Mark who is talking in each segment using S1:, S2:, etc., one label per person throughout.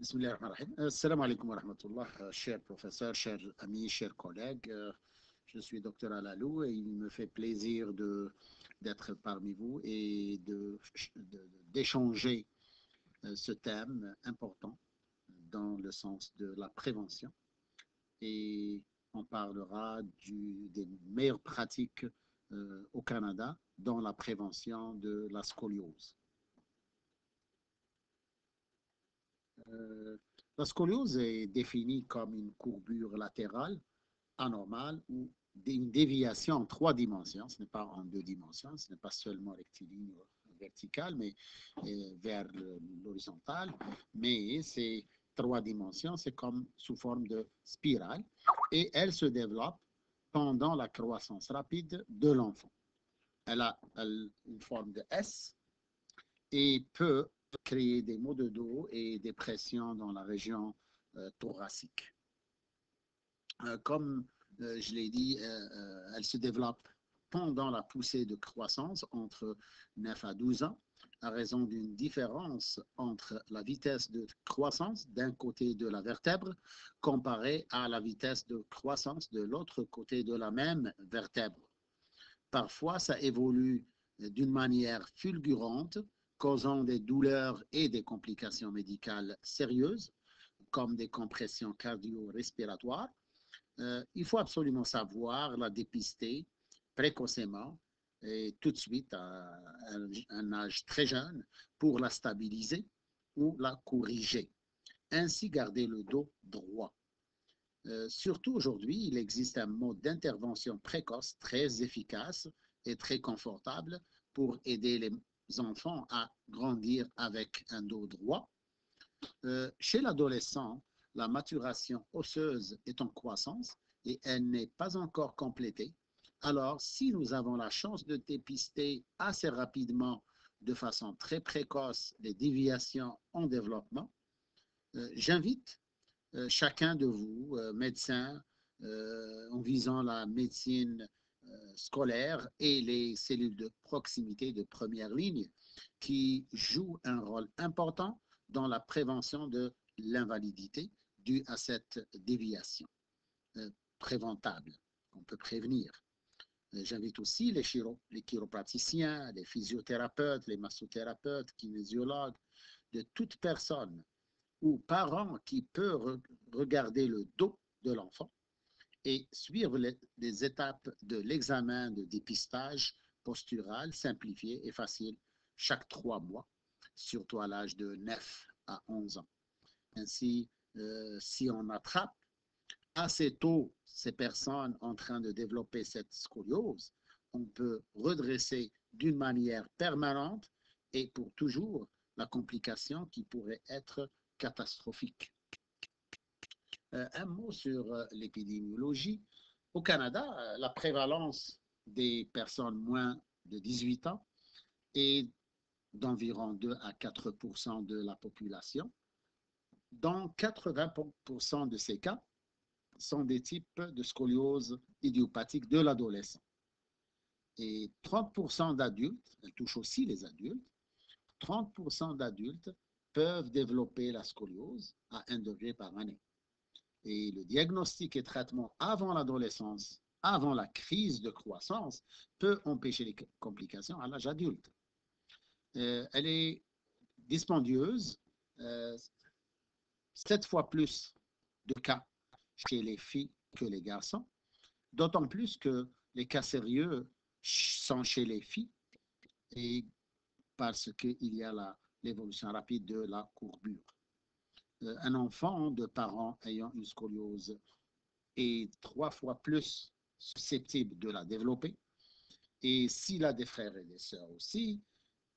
S1: Bismillahirrahmanirrahim. Assalamu alaikum wa rahmatullah, chers professeurs, chers amis, chers collègues. Je suis docteur Alalou et il me fait plaisir d'être parmi vous et d'échanger ce thème important dans le sens de la prévention. Et on parlera des meilleures pratiques au Canada dans la prévention de la scoliose. La scoliose est définie comme une courbure latérale anormale ou une déviation en trois dimensions. Ce n'est pas en deux dimensions, ce n'est pas seulement rectiligne ou verticale, mais vers l'horizontale, mais c'est trois dimensions, c'est comme sous forme de spirale et elle se développe pendant la croissance rapide de l'enfant. Elle a une forme de S et peut créer des maux de dos et des pressions dans la région thoracique. Comme je l'ai dit, elle se développe pendant la poussée de croissance entre 9 à 12 ans, à raison d'une différence entre la vitesse de croissance d'un côté de la vertèbre comparée à la vitesse de croissance de l'autre côté de la même vertèbre. Parfois, ça évolue d'une manière fulgurante, causant des douleurs et des complications médicales sérieuses, comme des compressions cardio-respiratoires. Il faut absolument savoir la dépister précocement et tout de suite à un âge très jeune pour la stabiliser ou la corriger. Ainsi, garder le dos droit. Surtout aujourd'hui, il existe un mode d'intervention précoce très efficace et très confortable pour aider les enfants à grandir avec un dos droit. Chez l'adolescent, la maturation osseuse est en croissance et elle n'est pas encore complétée. Alors, si nous avons la chance de dépister assez rapidement, de façon très précoce, les déviations en développement, j'invite chacun de vous, médecins, en visant la médecine scolaire et les cellules de proximité de première ligne qui jouent un rôle important dans la prévention de l'invalidité due à cette déviation préventable qu'on peut prévenir. J'invite aussi les chiropraticiens, les physiothérapeutes, les massothérapeutes, kinésiologues, de toute personne ou parent qui peut regarder le dos de l'enfant et suivre les étapes de l'examen de dépistage postural simplifié et facile chaque 3 mois, surtout à l'âge de 9 à 11 ans. Ainsi, si on attrape assez tôt ces personnes en train de développer cette scoliose, on peut redresser d'une manière permanente et pour toujours la complication qui pourrait être catastrophique. Un mot sur l'épidémiologie. Au Canada, la prévalence des personnes moins de 18 ans est d'environ 2 à 4% de la population. Dans 80% de ces cas, sont des types de scoliose idiopathique de l'adolescent. Et 30% d'adultes, elle touche aussi les adultes, 30% d'adultes peuvent développer la scoliose à 1 degré par année. Et le diagnostic et traitement avant l'adolescence, avant la crise de croissance, peut empêcher les complications à l'âge adulte. Elle est dispendieuse, 7 fois plus de cas chez les filles que les garçons, d'autant plus que les cas sérieux sont chez les filles et parce qu'il y a l'évolution rapide de la courbure. Un enfant de parents ayant une scoliose est 3 fois plus susceptible de la développer. Et s'il a des frères et des sœurs aussi,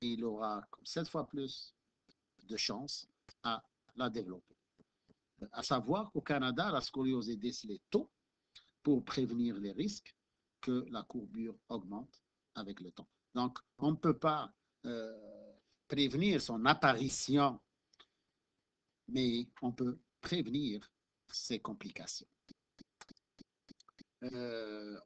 S1: il aura 7 fois plus de chances à la développer. À savoir qu'au Canada, la scoliose est décelée tôt pour prévenir les risques que la courbure augmente avec le temps. Donc, on ne peut pas prévenir son apparition, mais on peut prévenir ses complications.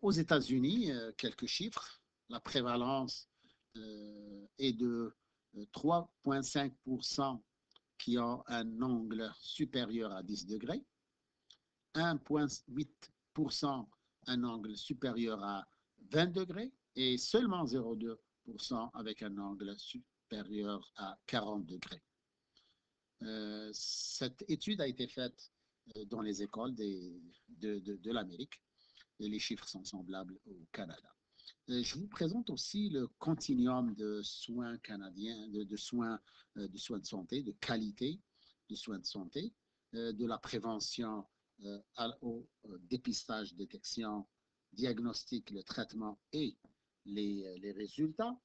S1: Aux États-Unis, quelques chiffres, la prévalence est de 3,5% qui ont un angle supérieur à 10 degrés, 1,8% un angle supérieur à 20 degrés et seulement 0,2% avec un angle supérieur à 40 degrés. Cette étude a été faite dans les écoles de l'Amérique et les chiffres sont semblables au Canada. Je vous présente aussi le continuum de soins canadiens, de soins de santé, de qualité de soins de santé, de la prévention au dépistage, détection, diagnostic, le traitement et les résultats.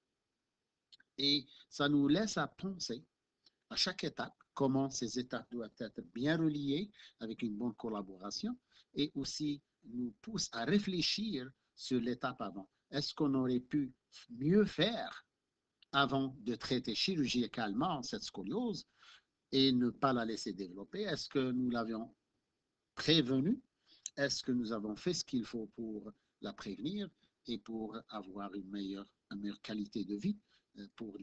S1: Et ça nous laisse à penser à chaque étape comment ces étapes doivent être bien reliées avec une bonne collaboration et aussi nous pousse à réfléchir sur l'étape avant. Est-ce qu'on aurait pu mieux faire avant de traiter chirurgicalement cette scoliose et ne pas la laisser développer? Est-ce que nous l'avions prévenue? Est-ce que nous avons fait ce qu'il faut pour la prévenir et pour avoir une meilleure qualité de vie pour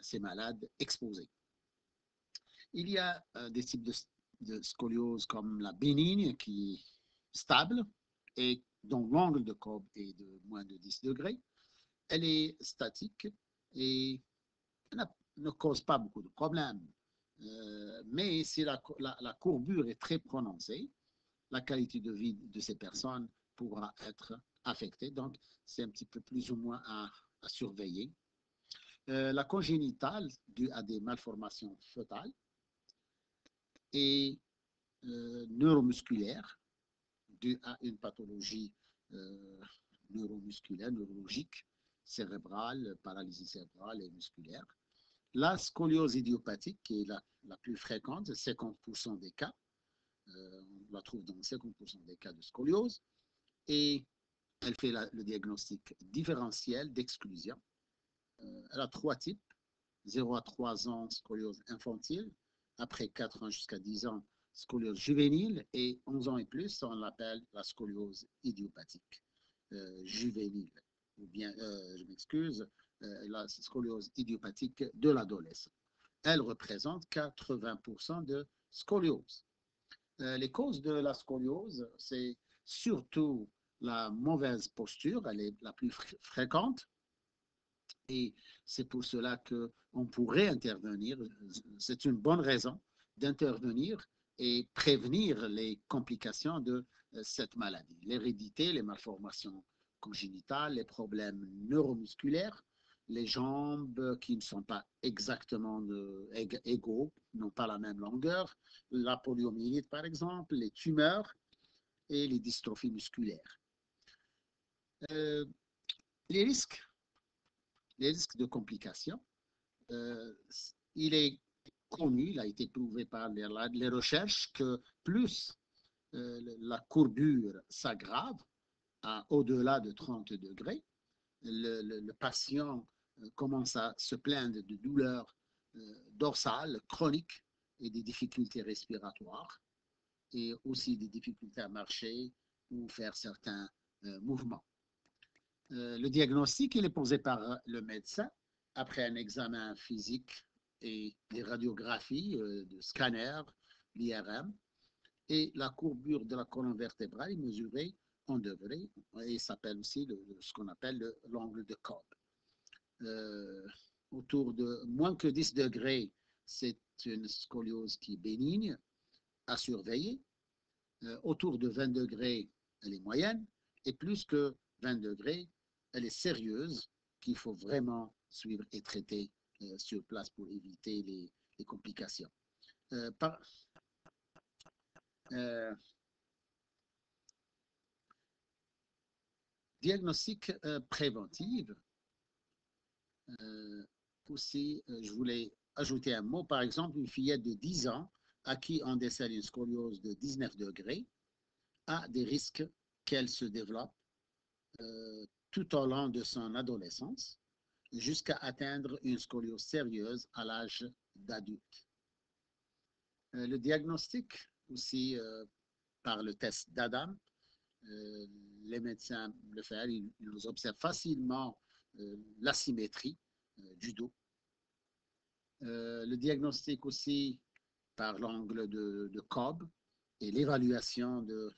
S1: ces malades exposés? Il y a des types de scoliose comme la bénigne qui est stable et dont l'angle de courbe est de moins de 10 degrés. Elle est statique et ne cause pas beaucoup de problèmes. Mais si la courbure est très prononcée, la qualité de vie de ces personnes pourra être affectée. Donc, c'est un petit peu plus ou moins à surveiller. La congénitale, due à des malformations fœtales, et neuromusculaire due à une pathologie neuromusculaire, neurologique, cérébrale, paralysie cérébrale et musculaire. La scoliose idiopathique, qui est la plus fréquente, 50% des cas, on la trouve dans 50% des cas de scoliose, et elle fait le diagnostic différentiel d'exclusion. Elle a 3 types, 0 à 3 ans, scoliose infantile, après 4 ans jusqu'à 10 ans, scoliose juvénile, et 11 ans et plus, on l'appelle la scoliose idiopathique juvénile, ou bien, je m'excuse, la scoliose idiopathique de l'adolescent. Elle représente 80% de scoliose. Les causes de la scoliose, c'est surtout la mauvaise posture, elle est la plus fréquente, et c'est pour cela qu'on pourrait intervenir. C'est une bonne raison d'intervenir et prévenir les complications de cette maladie. L'hérédité, les malformations congénitales, les problèmes neuromusculaires, les jambes qui ne sont pas exactement égaux, n'ont pas la même longueur, la poliomyélite par exemple, les tumeurs et les dystrophies musculaires. Les risques de complications, il est connu, il a été prouvé par les recherches que plus la courbure s'aggrave au-delà de 30 degrés, le patient commence à se plaindre de douleurs dorsales, chroniques et des difficultés respiratoires et aussi des difficultés à marcher ou faire certains mouvements. Le diagnostic, il est posé par le médecin après un examen physique et des radiographies de scanner, l'IRM, et la courbure de la colonne vertébrale est mesurée en degrés et s'appelle aussi ce qu'on appelle l'angle de courbe. Autour de moins que 10 degrés, c'est une scoliose qui est bénigne à surveiller. Autour de 20 degrés, elle est moyenne, et plus que 20 degrés, elle est sérieuse, qu'il faut vraiment suivre et traiter sur place pour éviter les complications. Diagnostic préventif. Aussi, je voulais ajouter un mot, par exemple, une fillette de 10 ans à qui on décèle une scoliose de 19 degrés a des risques qu'elle se développe tout au long de son adolescence jusqu'à atteindre une scoliose sérieuse à l'âge d'adulte. Le diagnostic aussi par le test d'Adam, les médecins le font, ils observent facilement l'asymétrie du dos. Le diagnostic aussi par l'angle de Cobb et l'évaluation de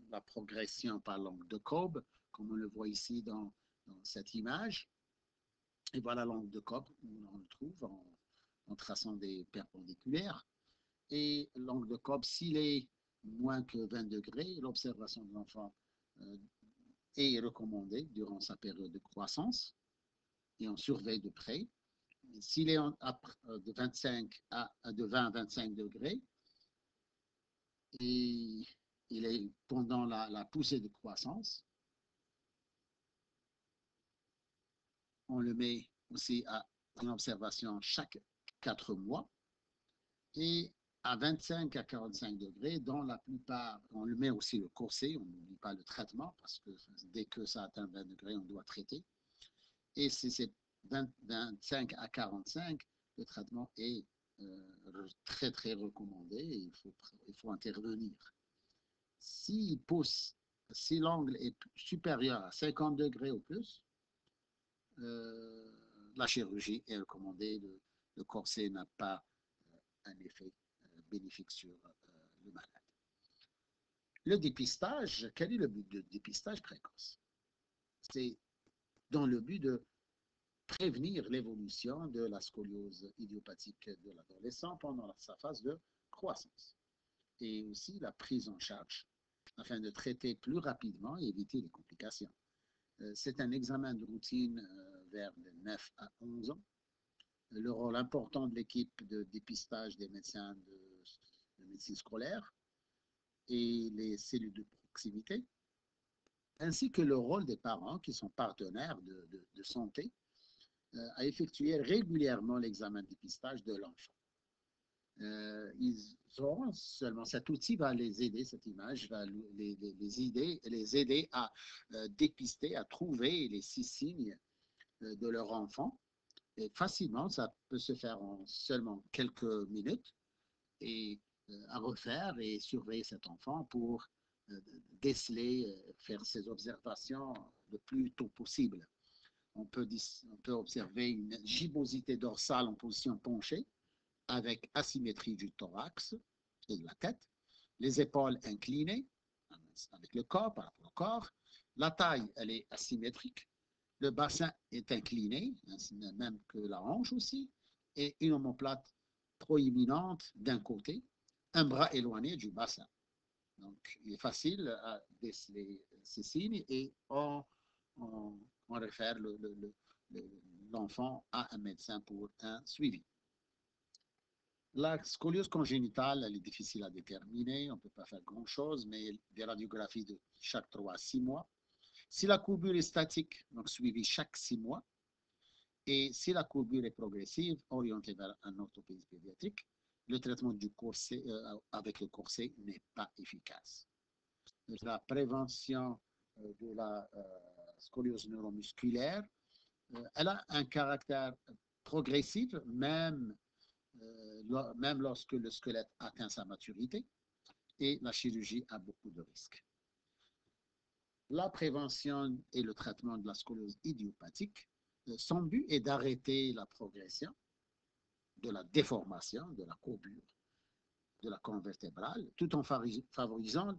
S1: la progression par l'angle de Cobb, comme on le voit ici dans cette image. Et voilà l'angle de Cobb, on le trouve en traçant des perpendiculaires. Et l'angle de Cobb, s'il est moins que 20 degrés, l'observation de l'enfant est recommandée durant sa période de croissance et on surveille de près. S'il est de 20 à 25 degrés et il est pendant la poussée de croissance, on le met aussi en observation chaque 4 mois. Et à 25 à 45 degrés, dans la plupart, on le met aussi le corset, on n'oublie pas le traitement, parce que dès que ça atteint 20 degrés, on doit traiter. Et si c'est 25 à 45, le traitement est très, très recommandé et il faut intervenir. S'il pousse, si l'angle est supérieur à 50 degrés ou plus, la chirurgie est recommandée. Le corset n'a pas un effet bénéfique sur le malade. Le dépistage, quel est le but du dépistage précoce? C'est dans le but de prévenir l'évolution de la scoliose idiopathique de l'adolescent pendant sa phase de croissance. Et aussi la prise en charge afin de traiter plus rapidement et éviter les complications. C'est un examen de routine vers les 9 à 11 ans. Le rôle important de l'équipe de dépistage des médecins de médecine scolaire et les cellules de proximité, ainsi que le rôle des parents qui sont partenaires de santé à effectuer régulièrement l'examen de dépistage de l'enfant. Ils auront seulement, cet outil va les aider, cette image va les aider à dépister, à trouver les 6 signes de leur enfant. Et facilement, ça peut se faire en seulement quelques minutes et à refaire et surveiller cet enfant pour déceler, faire ses observations le plus tôt possible. On peut observer une gibbosité dorsale en position penchée avec asymétrie du thorax et de la tête, les épaules inclinées avec le corps par rapport au corps, la taille, elle est asymétrique, le bassin est incliné, même que la hanche aussi, et une omoplate proéminente d'un côté, un bras éloigné du bassin. Donc, il est facile à déceler ces signes et on réfère l'enfant à un médecin pour un suivi. La scoliose congénitale, elle est difficile à déterminer, on ne peut pas faire grand-chose, mais des radiographies de chaque 3 à 6 mois. Si la courbure est statique, donc suivie chaque 6 mois, et si la courbure est progressive, orientée vers un orthopédie pédiatrique, le traitement du corset, avec le corset n'est pas efficace. La prévention de la scoliose neuromusculaire, elle a un caractère progressif, même lorsque le squelette atteint sa maturité, et la chirurgie a beaucoup de risques. La prévention et le traitement de la scoliose idiopathique, son but est d'arrêter la progression de la déformation de la courbure de la colonne vertébrale, tout en favorisant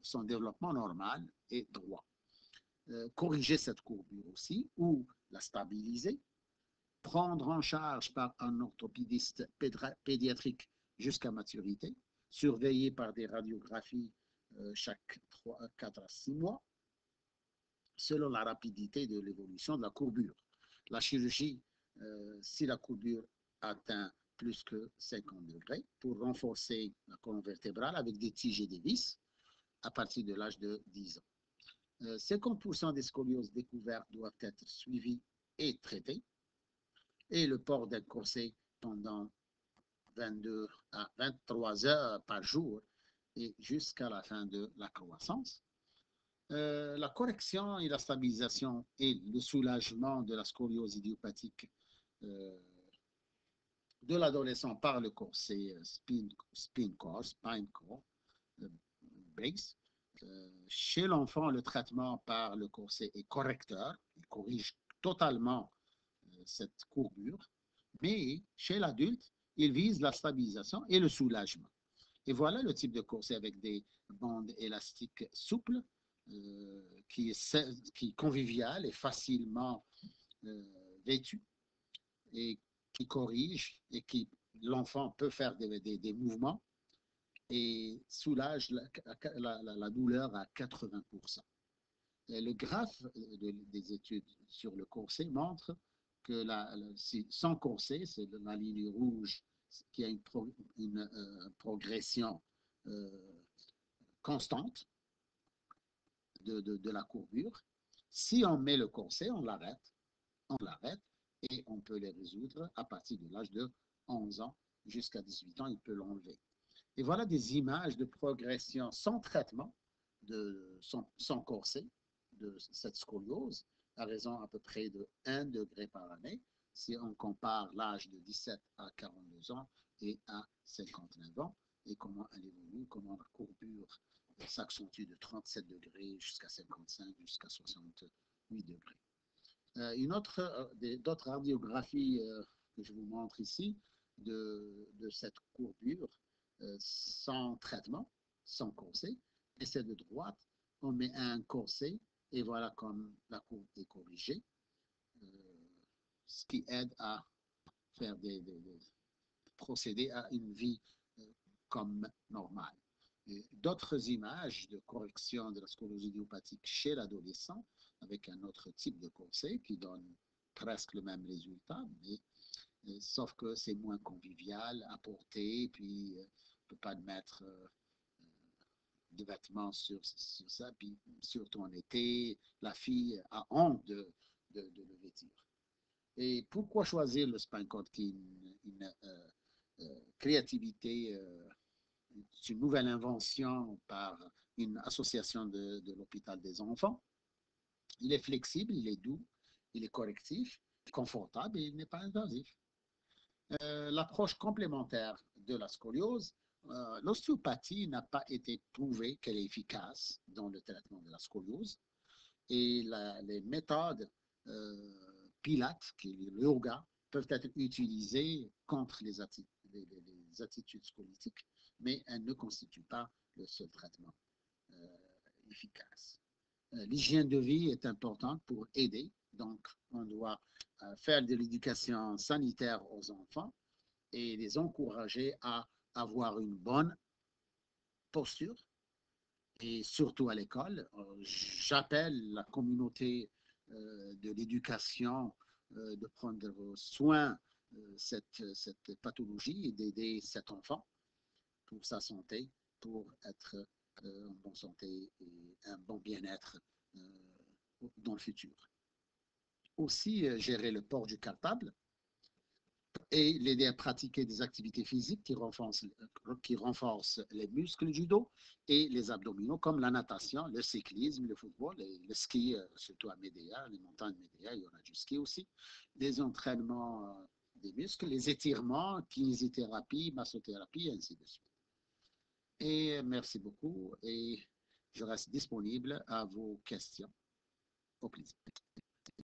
S1: son développement normal et droit. Corriger cette courbure aussi, ou la stabiliser, prendre en charge par un orthopédiste pédiatrique jusqu'à maturité, surveillé par des radiographies chaque 4 à 6 mois, selon la rapidité de l'évolution de la courbure. La chirurgie, si la courbure atteint plus que 50 degrés, pour renforcer la colonne vertébrale avec des tiges et des vis à partir de l'âge de 10 ans. 50% des scolioses découvertes doivent être suivies et traitées, et le port d'un corset pendant 22 à 23 heures par jour et jusqu'à la fin de la croissance. La correction et la stabilisation et le soulagement de la scoliose idiopathique de l'adolescent par le corset spine core, brace. Chez l'enfant, le traitement par le corset est correcteur, il corrige totalement cette courbure, mais chez l'adulte, Il vise la stabilisation et le soulagement. Et voilà le type de corset avec des bandes élastiques souples, qui est convivial et facilement vêtu et qui corrige et qui l'enfant peut faire des mouvements et soulage la douleur à 80%. Et le graphe des études sur le corset montre que sans corset, c'est la ligne rouge qui a une progression constante de la courbure. Si on met le corset, on l'arrête et on peut les résoudre à partir de l'âge de 11 ans jusqu'à 18 ans, il peut l'enlever. Et voilà des images de progression sans traitement, sans corset, de cette scoliose, à raison à peu près de 1 degré par année, si on compare l'âge de 17 à 42 ans et à 59 ans, et comment elle évolue, comment la courbure s'accentue de 37 degrés jusqu'à 55, jusqu'à 68 degrés. D'autres radiographies que je vous montre ici de cette courbure sans traitement, sans corset, et c'est de droite, on met un corset et voilà comme la courbe est corrigée, ce qui aide à faire procéder à une vie comme normale. D'autres images de correction de la scoliose idiopathique chez l'adolescent avec un autre type de corset qui donne presque le même résultat, mais sauf que c'est moins convivial à porter, puis on ne peut pas mettre de vêtements sur ça, puis surtout en été, la fille a honte de le vêtir. Et pourquoi choisir le Spine Code qui est une créativité, c'est une nouvelle invention par une association de l'hôpital des enfants. Il est flexible, il est doux, il est correctif, confortable et il n'est pas invasif. L'approche complémentaire de la scoliose, l'ostéopathie n'a pas été prouvée qu'elle est efficace dans le traitement de la scoliose et les méthodes pilates, qui est le yoga, peuvent être utilisées contre les attitudes scoliotiques, mais elles ne constituent pas le seul traitement efficace. L'hygiène de vie est importante pour aider, donc on doit faire de l'éducation sanitaire aux enfants et les encourager à avoir une bonne posture et surtout à l'école. J'appelle la communauté de l'éducation de prendre soin de cette pathologie et d'aider cet enfant pour sa santé, pour être en bonne santé et un bon bien-être dans le futur. Aussi, gérer le port du cartable et l'aider à pratiquer des activités physiques qui renforcent les muscles du dos et les abdominaux, comme la natation, le cyclisme, le football, le ski, surtout à Médéa, les montagnes de Médéa, il y en a du ski aussi, des entraînements des muscles, les étirements, kinésithérapie, massothérapie, et ainsi de suite. Et merci beaucoup et je reste disponible à vos questions. Au plaisir.